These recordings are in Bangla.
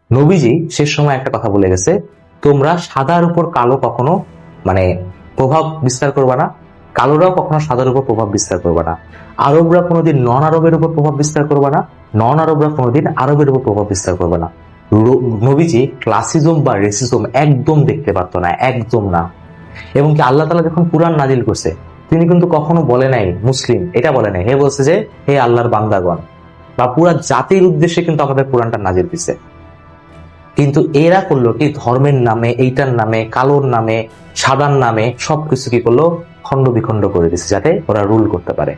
নবীজি শেষ সময় একটা কথা বলে গেছে, তোমরা সাদার উপর কালো কখনো মানে প্রভাব বিস্তার করবে না, কালোরাও কখনো সাদার উপর প্রভাব বিস্তার করবে না, আরবরা কোনোদিন নন আরবের উপর প্রভাব বিস্তার করবে না, নন আরবরা কোনোদিন আরবের উপর প্রভাব বিস্তার করবে না। নবীজি ক্লাসিজম বা রেসিজম একদম দেখতে পারতো না, একদম না। এবং কি আল্লাহ তাআলা যখন কুরআন নাজিল করছে, তিনি কিন্তু কখনো বলে নাই মুসলিম, এটা বলে নাই, হে বলছে যে হে আল্লাহর বান্দাগণ বা পুরা জাতির উদ্দেশ্যে কিন্তু আমাদের কোরআনটা নাজিল দিছে। কিন্তু এরা করলো কি, ধর্মের নামে, এইটার নামে, কালোর নামে, সাদার নামে সবকিছু কি করলো, খণ্ড বিখণ্ড করে দিচ্ছে যাতে ওরা রুল করতে পারে।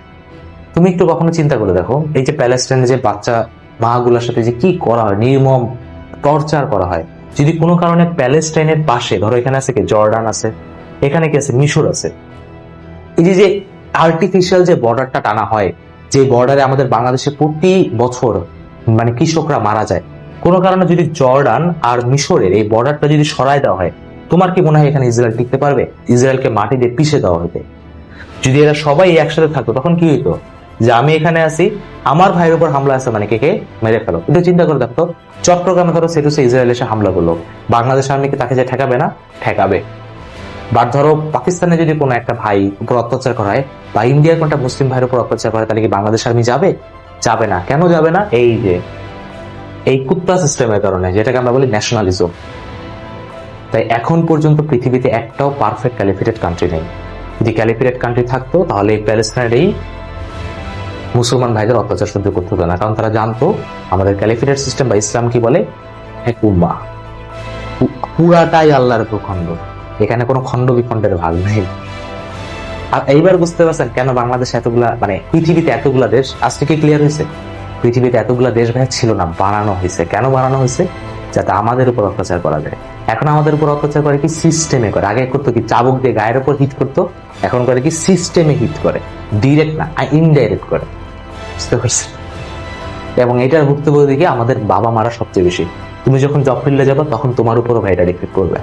তুমি একটু কখনো চিন্তা করে দেখো, এই যে প্যালেস্টাইনে যে বাচ্চা মাগুলোর সাথে যে কি করা হয়, নির্মম টর্চার করা হয়। যদি কোনো কারণে প্যালেস্টাইনের পাশে, ধরো এখানে আছে কি জর্ডান আছে, এখানে কি আছে মিশর আছে, এই যে আর্টিফিশিয়াল যে বর্ডারটা টানা হয়, যে বর্ডারে আমাদের বাংলাদেশে প্রতি বছর মানে কৃষকরা মারা যায়, কোনো কারণে যদি জর্ডান আর মিশরের এই বর্ডারটা যদি সরায় দেওয়া হয়, তোমার কি মনে হয় এখানে ইসরায়েল টিকতে পারবে? ইসরায়েলকে মাটি দিয়ে পিষে দেওয়া হইতে। যদি এরা সবাই একসাথে থাকতো তখন কি হইতো, যে আমি এখানে আছি, আমার ভাইয়ের উপর হামলা আছে, মানে কে মেরে ফেলো। কিন্তু চিন্তা করে দেখতো, চট্টগ্রামে ধরো সেটুসে ইসরায়েল এসে হামলা করলো, বাংলাদেশ আর্মি কি তাকে যে ঠেকাবে না? ঠেকাবে। বা ধরো পাকিস্তানে যদি কোনো একটা ভাই উপর অত্যাচার করা হয়, বা ইন্ডিয়ার কোনটা মুসলিম ভাইয়ের উপর অত্যাচার করে, তাহলে কি বাংলাদেশ আর্মি যাবে? যাবে না। কেন যাবে না? এই যে এই কুত্তা সিস্টেমের কারণে, যেটাকে আমরা বলি ন্যাশনালিজম। তাই এখন পর্যন্ত পৃথিবীতে একটাও পারফেক্ট ক্যালিফেটেড কান্ট্রি নেই। যদি ক্যালিফেটেড কান্ট্রি থাকতো তাহলে এই প্যালেস্টাইনের এই মুসলমান ভাইদের অত্যাচার সহ্য করতে হতো না, কারণ তারা জানতো আমাদের ক্যালিফেটেড সিস্টেম বা ইসলাম কি বলে, এক উম্মাহ, পুরাটাই আল্লাহর ভূখণ্ড, এখানে কোনো খণ্ড বিখণ্ডের ভাগ নেই। আর এইবার বুঝতে পারছেন কেন বাংলাদেশ এতগুলা, মানে পৃথিবীতে এতগুলা দেশ, আজকে কি ক্লিয়ার হয়েছে? পৃথিবীতে এতগুলা দেশ ভাই ছিল না, বানানো হয়েছে। কেন বানানো হয়েছে? যাতে আমাদের উপর অত্যাচার করা যায়। এখন আমাদের উপর অত্যাচার করে কি, সিস্টেমে করে। আগে করতো কি, চাবুক দিয়ে গায়ের উপর হিট করতো, এখন করে কি সিস্টেমে হিট করে, ডিরেক্ট না, ইনডাইরেক্ট করে। বুঝতে পারছেন? এবং এটার ভুক্তভোগী কি আমাদের বাবা মারা সবচেয়ে বেশি। তুমি যখন জব ফিল্ডে যাবে তখন তোমার উপরও ভাই এটা রিফ্লেক্ট করবে।